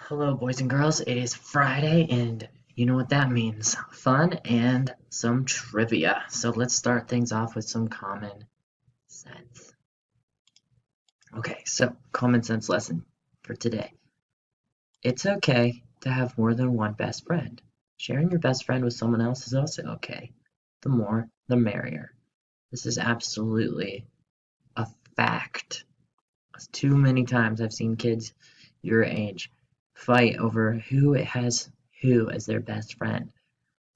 Hello, boys and girls. It is Friday, and you know what that means. Fun and some trivia. So let's start things off with some common sense. Okay, so common sense lesson for today. It's okay to have more than one best friend. Sharing your best friend with someone else is also okay. The more, the merrier. This is absolutely a fact. Too many times I've seen kids your age fight over who has who as their best friend.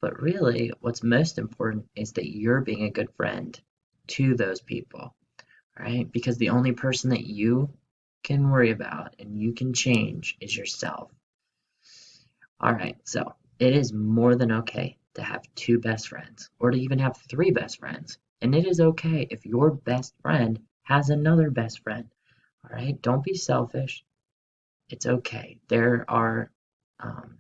But really, what's most important is that you're being a good friend to those people, right? Because the only person that you can worry about and you can change is yourself. All right, so it is more than okay to have two best friends or to even have three best friends. And it is okay if your best friend has another best friend. All right, don't be selfish. It's okay. There are um,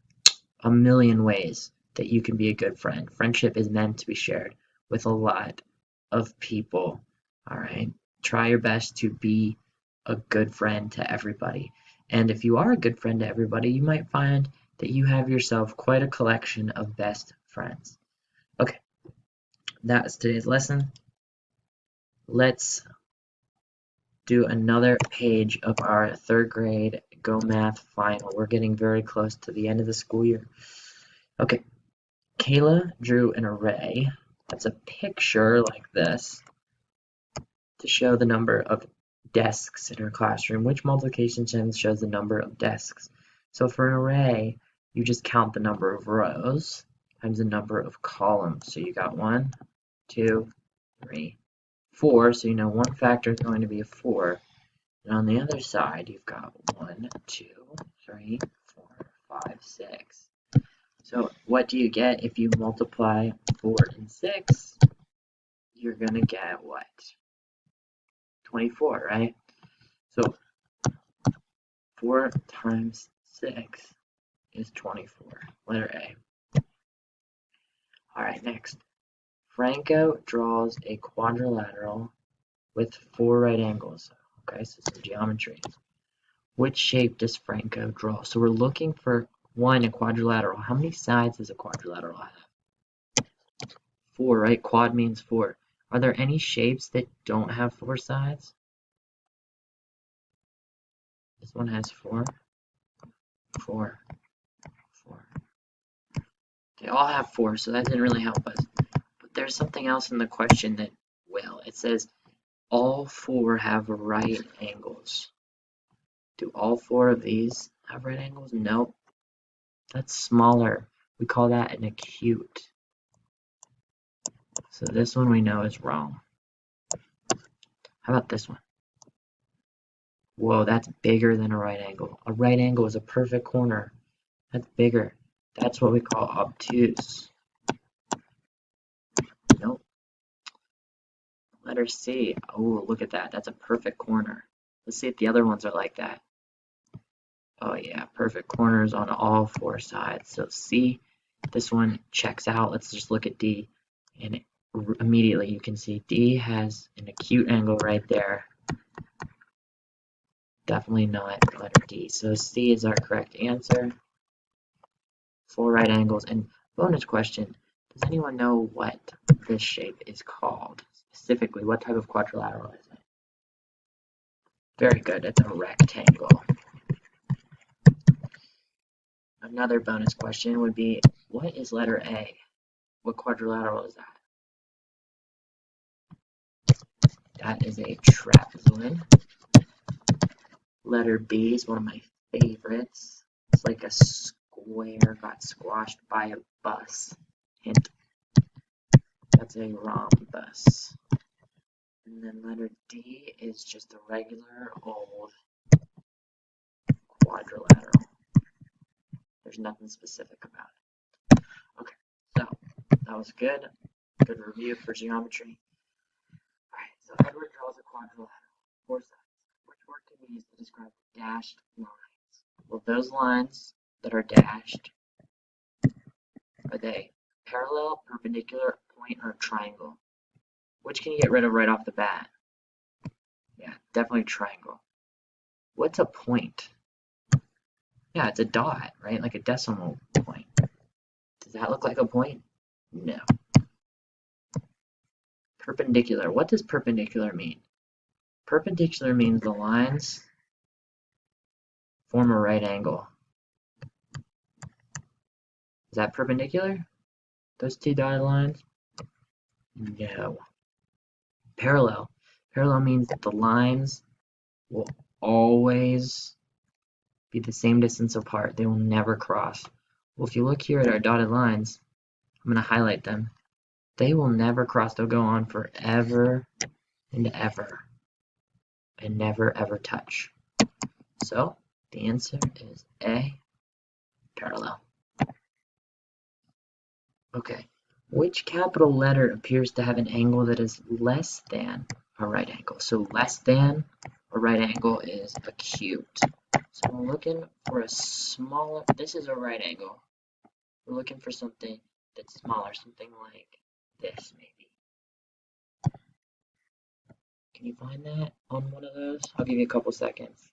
a million ways that you can be a good friend. Friendship is meant to be shared with a lot of people. All right. Try your best to be a good friend to everybody. And if you are a good friend to everybody, you might find that you have yourself quite a collection of best friends. Okay, that is today's lesson. Let's do another page of our third grade Go Math final. We're getting very close to the end of the school year. Okay, Kayla drew an array that's a picture like this to show the number of desks in her classroom. Which multiplication sentence shows the number of desks? So for an array, you just count the number of rows times the number of columns. So you got 1, 2, 3, 4. So you know one factor is going to be a 4. And on the other side, you've got 1, 2, 3, 4, 5, 6. So what do you get if you multiply 4 and 6? You're going to get what? 24, right? So 4 times 6 is 24. Letter A. All right, next. Franco draws a quadrilateral with 4 right angles. Okay, so some geometry. Which shape does Franco draw? So we're looking for one, a quadrilateral. How many sides does a quadrilateral have? 4, right? Quad means 4. Are there any shapes that don't have 4 sides? This one has 4, 4, 4. They all have 4, so that didn't really help us. But there's something else in the question that will. It says all 4 have right angles. Do all 4 of these have right angles? Nope. That's smaller. We call that an acute. So this one we know is wrong. How about this one? Whoa, that's bigger than a right angle. A right angle is a perfect corner. That's bigger. That's what we call obtuse. Nope. Letter C. Oh, look at that. That's a perfect corner. Let's see if the other ones are like that. Oh yeah, perfect corners on all 4 sides. So C, this one checks out. Let's just look at D. And immediately you can see D has an acute angle right there. Definitely not letter D. So C is our correct answer. 4 right angles. And bonus question, does anyone know what this shape is called? Specifically, what type of quadrilateral is it? Very good, it's a rectangle. Another bonus question would be, what is letter A? What quadrilateral is that? That is a trapezoid. Letter B is one of my favorites. It's like a square got squashed by a bus. Hint. That's a rhombus. And then letter D is just a regular old quadrilateral. There's nothing specific about it. Okay, so that was good. Good review for geometry. Alright, so Edward draws a quadrilateral. 4 sides. Which word can we use to describe dashed lines? Well, those lines that are dashed, are they parallel, perpendicular, point, or triangle? Which can you get rid of right off the bat? Yeah, definitely triangle. What's a point? Yeah, it's a dot, right? Like a decimal point. Does that look like a point? No. Perpendicular. What does perpendicular mean? Perpendicular means the lines form a right angle. Is that perpendicular? Those two dotted lines? No. Parallel. Parallel means that the lines will always be the same distance apart. They will never cross. Well, if you look here at our dotted lines, I'm going to highlight them. They will never cross. They'll go on forever and ever and never ever touch. So the answer is A, parallel. Okay. Which capital letter appears to have an angle that is less than a right angle? So less than a right angle is acute. So we're looking for a smaller, this is a right angle. We're looking for something that's smaller, something like this maybe. Can you find that on one of those? I'll give you a couple seconds.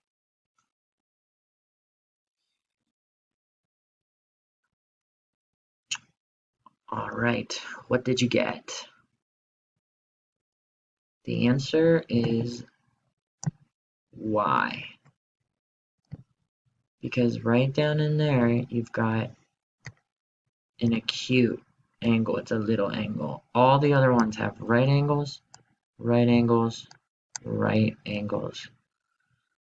All right, what did you get? The answer is Y. Because right down in there, you've got an acute angle. It's a little angle. All the other ones have right angles, right angles, right angles.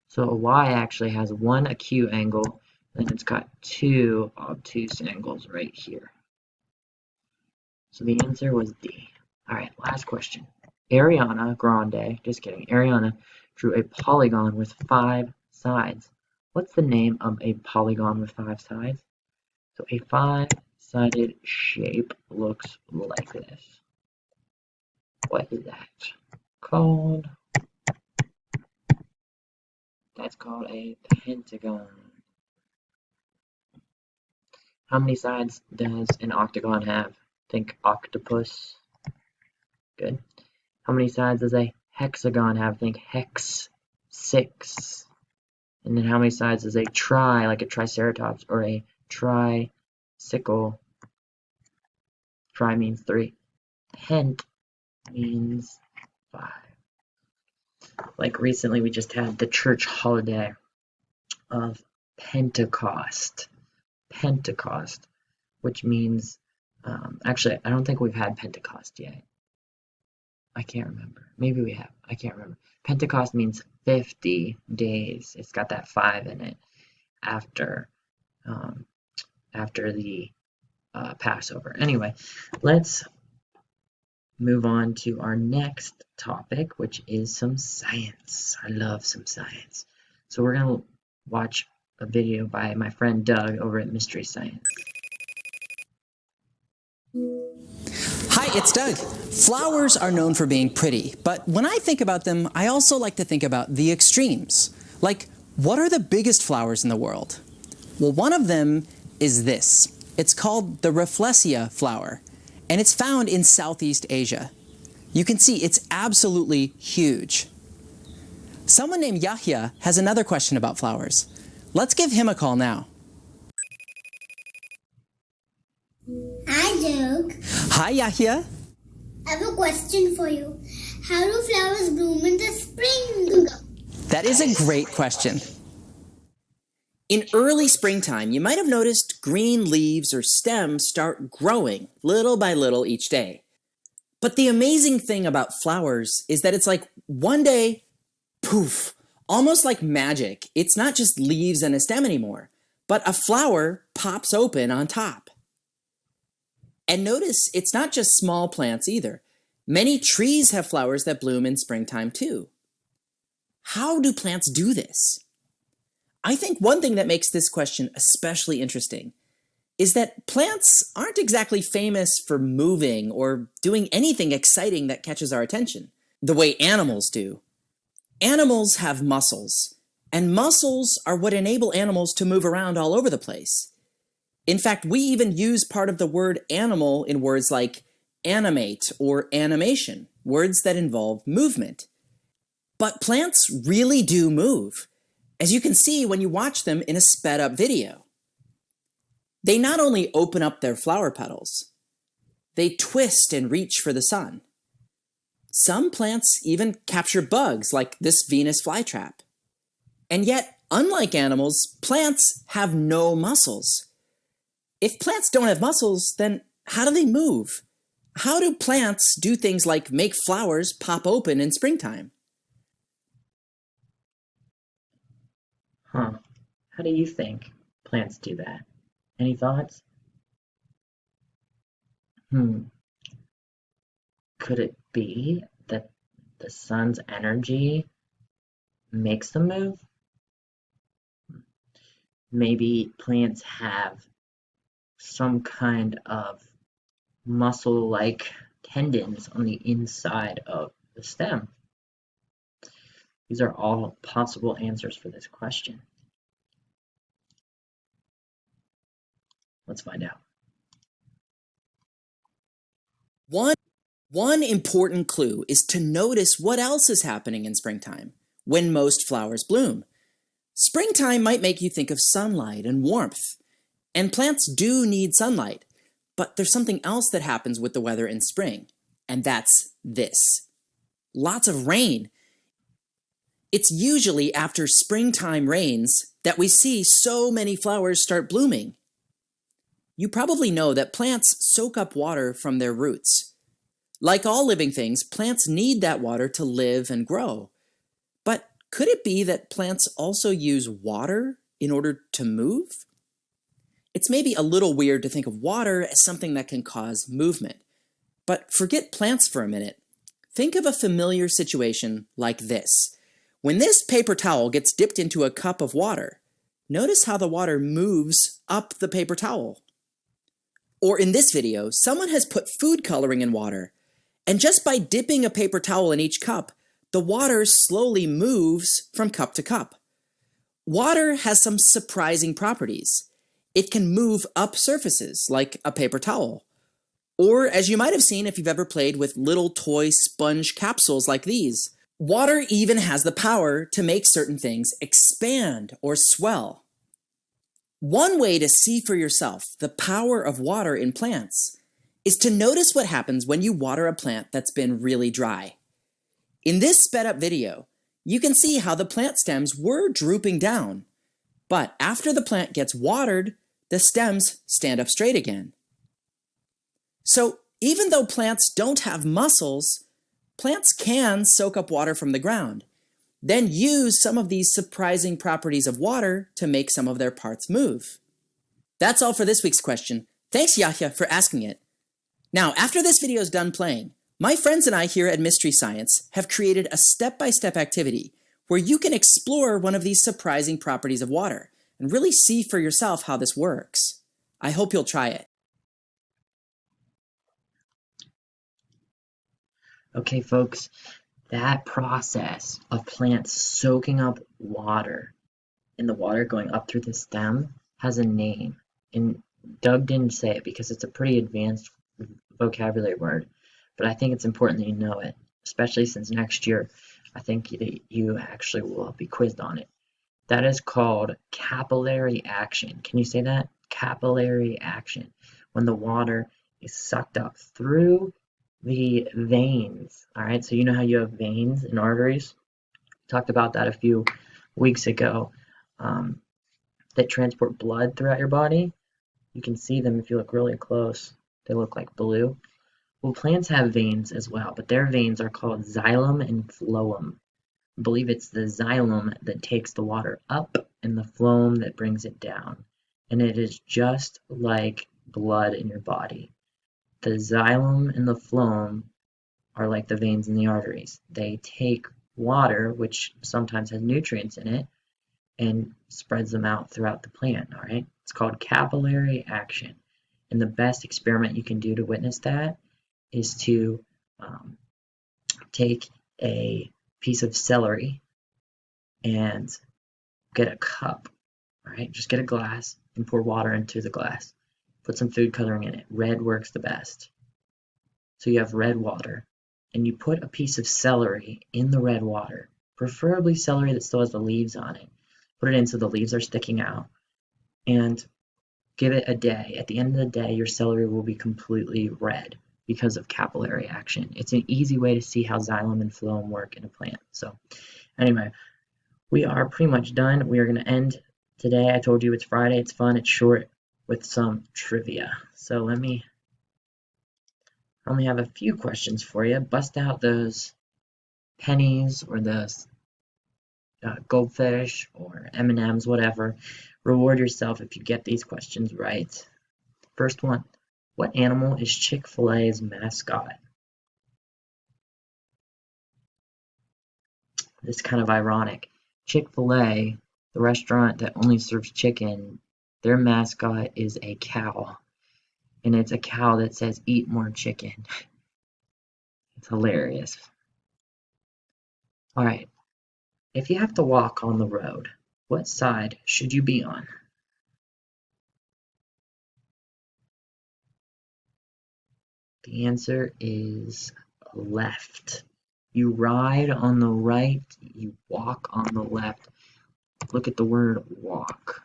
So a Y actually has one acute angle, then it's got two obtuse angles right here. So the answer was D. All right, last question. Ariana Grande, just kidding, Ariana drew a polygon with 5 sides. What's the name of a polygon with 5 sides? So a 5-sided shape looks like this. What is that called? That's called a pentagon. How many sides does an octagon have? Think octopus. Good. How many sides does a hexagon have? Think hex. 6. And then how many sides does a like a triceratops, or a tricycle? Tri means 3. Pent means 5. Like recently we just had the church holiday of Pentecost. Pentecost, which means, actually, I don't think we've had Pentecost yet. I can't remember. Maybe we have. I can't remember. Pentecost means 50 days. It's got that 5 in it after the Passover. Anyway, let's move on to our next topic, which is some science. I love some science. So we're going to watch a video by my friend Doug over at Mystery Science. Hi, it's Doug. Flowers are known for being pretty, but when I think about them, I also like to think about the extremes. Like, what are the biggest flowers in the world? Well, one of them is this. It's called the Rafflesia flower, and it's found in Southeast Asia. You can see it's absolutely huge. Someone named Yahya has another question about flowers. Let's give him a call now. Hi, Doug. Hi, Yahya. I have a question for you. How do flowers bloom in the spring? That is a great question. In early springtime, you might have noticed green leaves or stems start growing little by little each day. But the amazing thing about flowers is that it's like one day, poof, almost like magic. It's not just leaves and a stem anymore, but a flower pops open on top. And notice it's not just small plants either. Many trees have flowers that bloom in springtime too. How do plants do this? I think one thing that makes this question especially interesting is that plants aren't exactly famous for moving or doing anything exciting that catches our attention, the way animals do. Animals have muscles, and muscles are what enable animals to move around all over the place. In fact, we even use part of the word animal in words like animate or animation, words that involve movement. But plants really do move. as you can see when you watch them in a sped up video. They not only open up their flower petals, they twist and reach for the sun. Some plants even capture bugs like this Venus flytrap. And yet, unlike animals, plants have no muscles. If plants don't have muscles, then how do they move? How do plants do things like make flowers pop open in springtime? Huh. How do you think plants do that? Any thoughts? Could it be that the sun's energy makes them move? Maybe plants have some kind of muscle-like tendons on the inside of the stem. These are all possible answers for this question. Let's find out. One important clue is to notice what else is happening in springtime, when most flowers bloom. Springtime might make you think of sunlight and warmth, and plants do need sunlight, but there's something else that happens with the weather in spring, and that's this. Lots of rain. It's usually after springtime rains that we see so many flowers start blooming. You probably know that plants soak up water from their roots. Like all living things, plants need that water to live and grow. But could it be that plants also use water in order to move? It's maybe a little weird to think of water as something that can cause movement. But forget plants for a minute. Think of a familiar situation like this. When this paper towel gets dipped into a cup of water, notice how the water moves up the paper towel. Or in this video, someone has put food coloring in water, and just by dipping a paper towel in each cup, the water slowly moves from cup to cup. Water has some surprising properties. It can move up surfaces, like a paper towel. Or, as you might have seen if you've ever played with little toy sponge capsules like these, water even has the power to make certain things expand or swell. One way to see for yourself the power of water in plants is to notice what happens when you water a plant that's been really dry. In this sped up video, you can see how the plant stems were drooping down, but after the plant gets watered, the stems stand up straight again. So even though plants don't have muscles, plants can soak up water from the ground, then use some of these surprising properties of water to make some of their parts move. That's all for this week's question. Thanks, Yahya, for asking it. Now, after this video is done playing, my friends and I here at Mystery Science have created a step-by-step activity where you can explore one of these surprising properties of water and really see for yourself how this works. I hope you'll try it. Okay, folks, that process of plants soaking up water and the water going up through the stem has a name. And Doug didn't say it because it's a pretty advanced vocabulary word, but I think it's important that you know it, especially since next year I think you actually will be quizzed on it. That is called capillary action. Can you say that? Capillary action. When the water is sucked up through the veins. All right, so you know how you have veins and arteries? Talked about that a few weeks ago, that transport blood throughout your body. You can see them if you look really close. They look like blue. Well, plants have veins as well, but their veins are called xylem and phloem. I believe it's the xylem that takes the water up and the phloem that brings it down. And it is just like blood in your body. The xylem and the phloem are like the veins and the arteries. They take water, which sometimes has nutrients in it, and spreads them out throughout the plant, all right? It's called capillary action. And the best experiment you can do to witness that is to take a piece of celery and get a cup, all right? Just get a glass and pour water into the glass. Put some food coloring in it. Red works the best. So you have red water, and you put a piece of celery in the red water, preferably celery that still has the leaves on it. put it in so the leaves are sticking out, and give it a day. At the end of the day, your celery will be completely red because of capillary action. It's an easy way to see how xylem and phloem work in a plant. So anyway, we are pretty much done. We are going to end today. I told you it's Friday. It's fun. It's short with some trivia. So I only have a few questions for you. Bust out those pennies or those goldfish or M&Ms, whatever. Reward yourself if you get these questions right. First one, what animal is Chick-fil-A's mascot? This is kind of ironic. Chick-fil-A, the restaurant that only serves chicken, their mascot is a cow. And it's a cow that says, eat more chicken. It's hilarious. Alright, if you have to walk on the road, what side should you be on? The answer is left. You ride on the right, you walk on the left. Look at the word walk.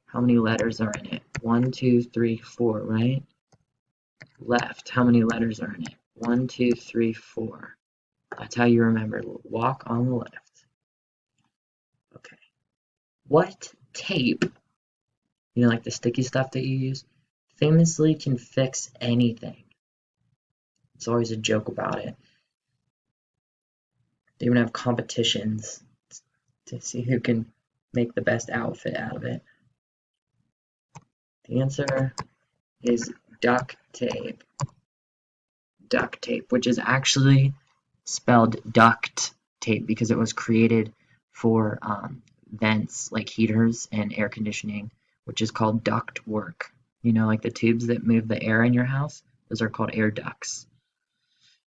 How many letters are in it? 1, 2, 3, 4, right? Left. How many letters are in it? 1, 2, 3, 4. That's how you remember. Walk on the left. Okay. What tape, like the sticky stuff that you use, famously can fix anything? It's always a joke about it. They even have competitions to see who can make the best outfit out of it. The answer is duct tape. Duct tape, which is actually spelled duct tape because it was created for vents like heaters and air conditioning, which is called duct work. Like the tubes that move the air in your house, those are called air ducts.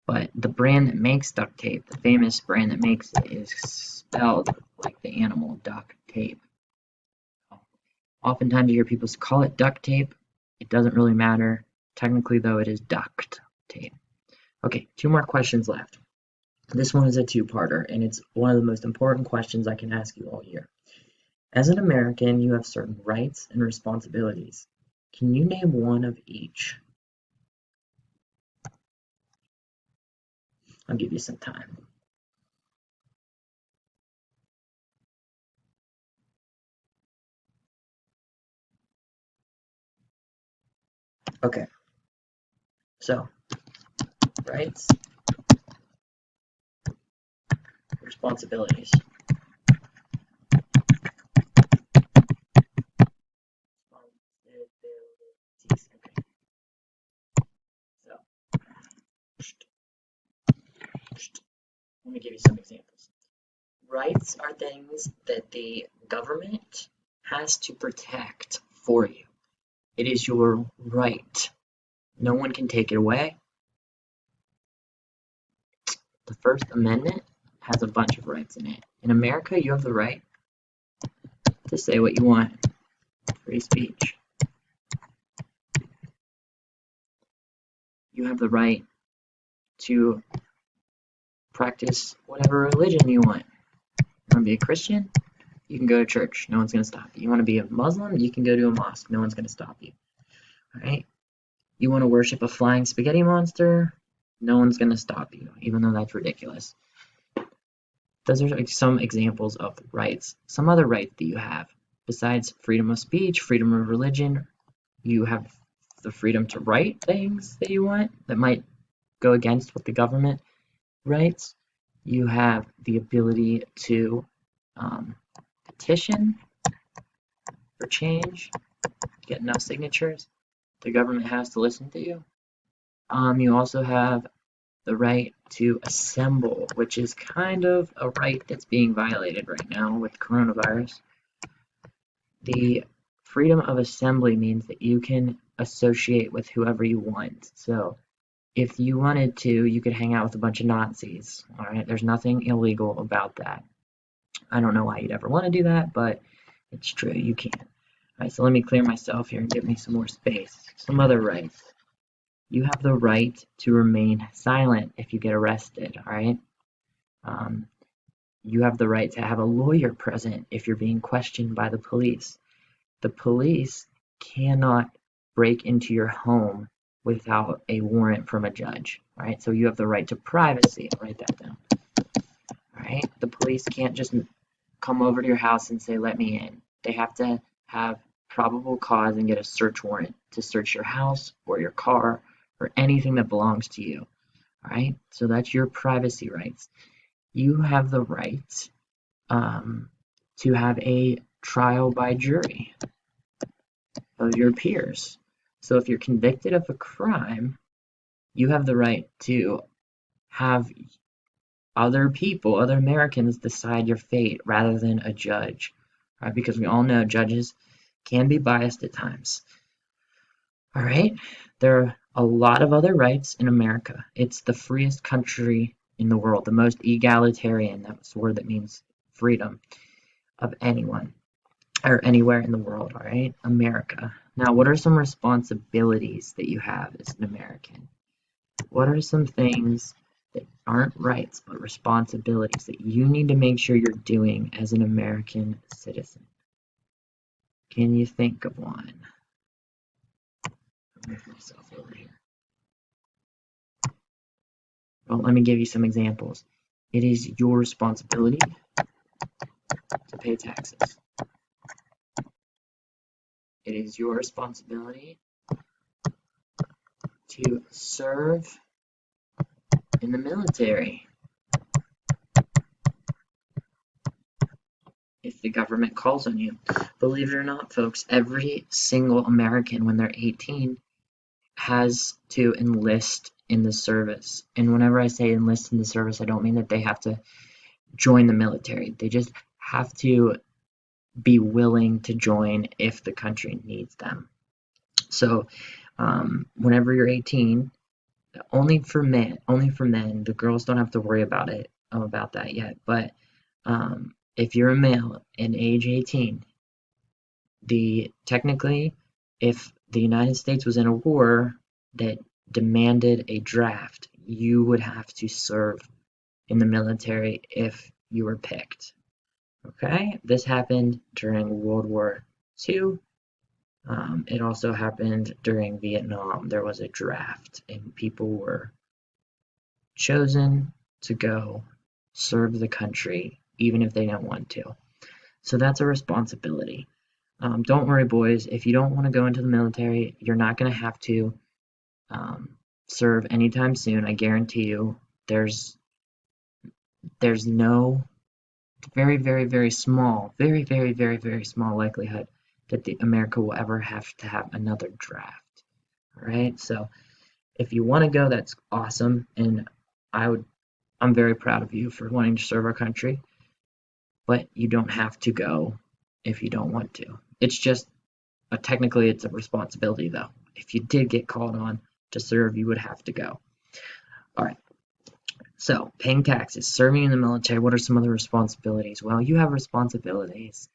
But the brand that makes duct tape, the famous brand that makes it, is spelled like the animal duct tape. Oftentimes you hear people call it duct tape. It doesn't really matter. Technically, though, it is duct tape. Okay, 2 more questions left. This one is a 2-parter, and it's one of the most important questions I can ask you all year. As an American, you have certain rights and responsibilities. Can you name one of each? I'll give you some time. Okay, so rights, responsibilities. Okay, so let me give you some examples. Rights are things that the government has to protect for you. It is your right. No one can take it away. The First Amendment has a bunch of rights in it. In America, you have the right to say what you want. Free speech. You have the right to practice whatever religion you want. You want to be a Christian? You can go to church. No one's going to stop you. You want to be a Muslim? You can go to a mosque. No one's going to stop you. All right? You want to worship a flying spaghetti monster? No one's going to stop you, even though that's ridiculous. Those are some examples of rights. Some other rights that you have, besides freedom of speech, freedom of religion, you have the freedom to write things that you want that might go against what the government writes. You have the ability to petition for change, get enough signatures. The government has to listen to you. You also have the right to assemble, which is kind of a right that's being violated right now with coronavirus. The freedom of assembly means that you can associate with whoever you want. So if you wanted to, you could hang out with a bunch of Nazis. All right, there's nothing illegal about that. I don't know why you'd ever want to do that, but it's true, you can. All right, so let me clear myself here and give me some more space. Some other rights. You have the right to remain silent if you get arrested, all right? You have the right to have a lawyer present if you're being questioned by the police. The police cannot break into your home without a warrant from a judge, right? So you have the right to privacy. I'll write that down. All right? The police can't just come over to your house and say, let me in. They have to have probable cause and get a search warrant to search your house or your car or anything that belongs to you. All right? So that's your privacy rights. You have the right to have a trial by jury of your peers. So if you're convicted of a crime, you have the right to have other people, other Americans decide your fate rather than a judge, right? Because we all know judges can be biased at times. All right, there are a lot of other rights in America. It's the freest country in the world, the most egalitarian, that's the word that means freedom, of anyone or anywhere in the world, all right? America. Now, what are some responsibilities that you have as an American? What are some things that aren't rights but responsibilities that you need to make sure you're doing as an American citizen? Can you think of one? I'll move myself over here. Well, let me give you some examples. It is your responsibility to pay taxes. It is your responsibility to serve in the military if the government calls on you. Believe it or not, folks, every single American when they're 18 has to enlist in the service. And whenever I say enlist in the service, I don't mean that they have to join the military. They just have to be willing to join if the country needs them. So whenever you're 18, only for men, the girls don't have to worry about that yet. But if you're a male and age 18, technically, if the United States was in a war that demanded a draft, you would have to serve in the military if you were picked. Okay, this happened during World War II. It also happened during Vietnam. There was a draft, and people were chosen to go serve the country, even if they didn't want to. So that's a responsibility. Don't worry, boys. If you don't want to go into the military, you're not going to have to serve anytime soon. I guarantee you. There's no very, very, very small, very, very, very, very small likelihood that America will ever have to have another draft. All right. So if you want to go, that's awesome, and I'm very proud of you for wanting to serve our country. But you don't have to go if you don't want to. It's just technically it's a responsibility though. If you did get called on to serve, you would have to go. All right. So paying taxes, serving in the military, what are some other responsibilities? Well, you have responsibilities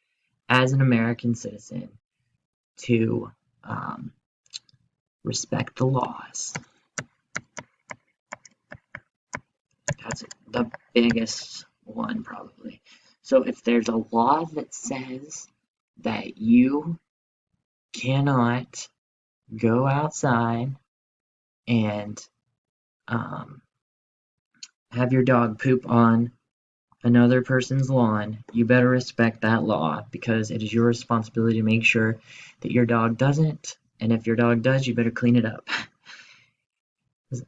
as an American citizen to respect the laws. That's the biggest one probably. So if there's a law that says that you cannot go outside and have your dog poop on another person's lawn, you better respect that law because it is your responsibility to make sure that your dog doesn't. And if your dog does, you better clean it up.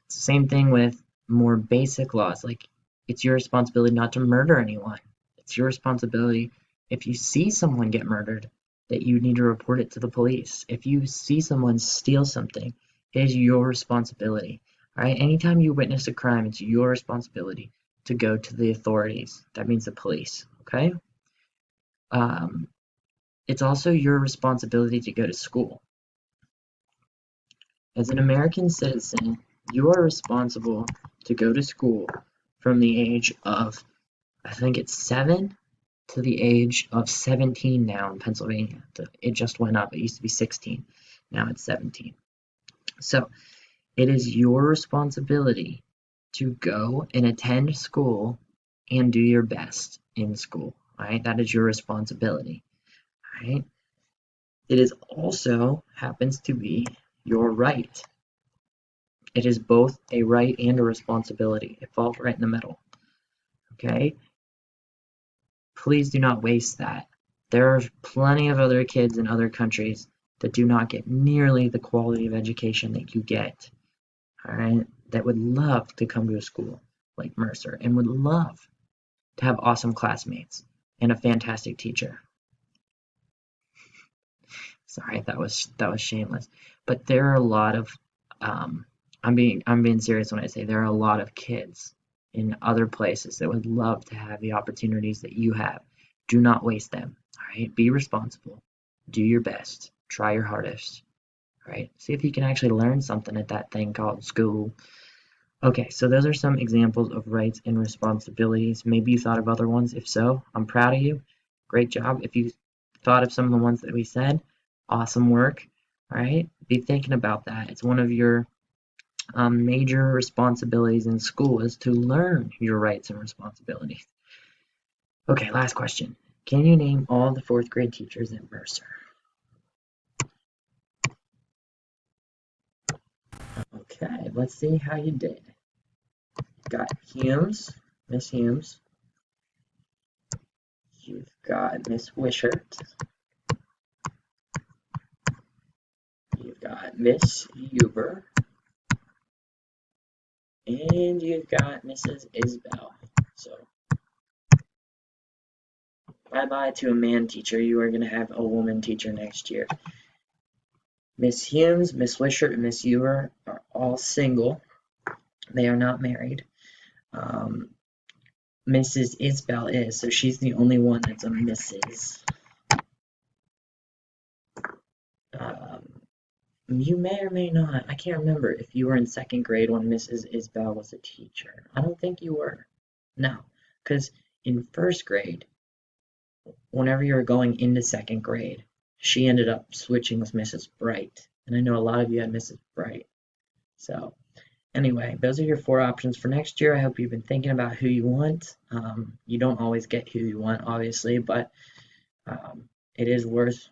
Same thing with more basic laws. Like it's your responsibility not to murder anyone. It's your responsibility if you see someone get murdered that you need to report it to the police. If you see someone steal something, it is your responsibility. All right? Anytime you witness a crime, it's your responsibility to go to the authorities. That means the police. Okay? It's also your responsibility to go to school. As an American citizen, you are responsible to go to school from the age of, I think it's 7 to the age of 17 now in Pennsylvania. It just went up. It used to be 16. Now it's 17. So it is your responsibility to go and attend school and do your best. in school, right? That is your responsibility, right? It is also happens to be your right. It is both a right and a responsibility. It falls right in the middle, okay? Please do not waste that. There are plenty of other kids in other countries that do not get nearly the quality of education that you get, all right? That would love to come to a school like Mercer and would love to have awesome classmates and a fantastic teacher. Sorry, that was shameless. But there are a lot of I'm being serious when I say there are a lot of kids in other places that would love to have the opportunities that you have. Do not waste them. All right? Be responsible. Do your best. Try your hardest. All right? See if you can actually learn something at that thing called school. Okay, so those are some examples of rights and responsibilities. Maybe you thought of other ones. If so, I'm proud of you. Great job. If you thought of some of the ones that we said, awesome work. All right, be thinking about that. It's one of your major responsibilities in school is to learn your rights and responsibilities. Okay, last question. Can you name all the fourth grade teachers at Mercer? Okay, let's see how you did. Got Humes, Miss Humes. You've got Miss Wishart. You've got Miss Huber. And you've got Mrs. Isbell. So, bye-bye to a man teacher. You are going to have a woman teacher next year. Miss Humes, Miss Wishart, and Miss Huber are all single. They are not married. Mrs. Isbell is, so she's the only one that's a Mrs. You may or may not. I can't remember if you were in second grade when Mrs. Isbell was a teacher. I don't think you were. No, because in first grade, whenever you were going into second grade, she ended up switching with Mrs. Bright. And I know a lot of you had Mrs. Bright. So anyway, those are your 4 options for next year. I hope you've been thinking about who you want. You don't always get who you want, obviously, but it is worth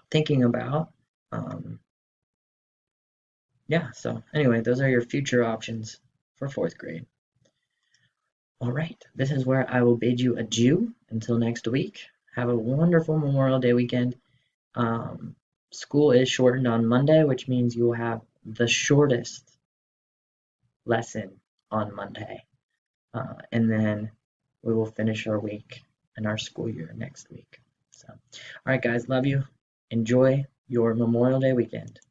thinking about. Yeah, so anyway, those are your future options for 4th grade. All right, this is where I will bid you adieu until next week. Have a wonderful Memorial Day weekend. School is shortened on Monday, which means you will have the shortest lesson on Monday. And then we will finish our week and our school year next week. So, all right, guys, love you. Enjoy your Memorial Day weekend.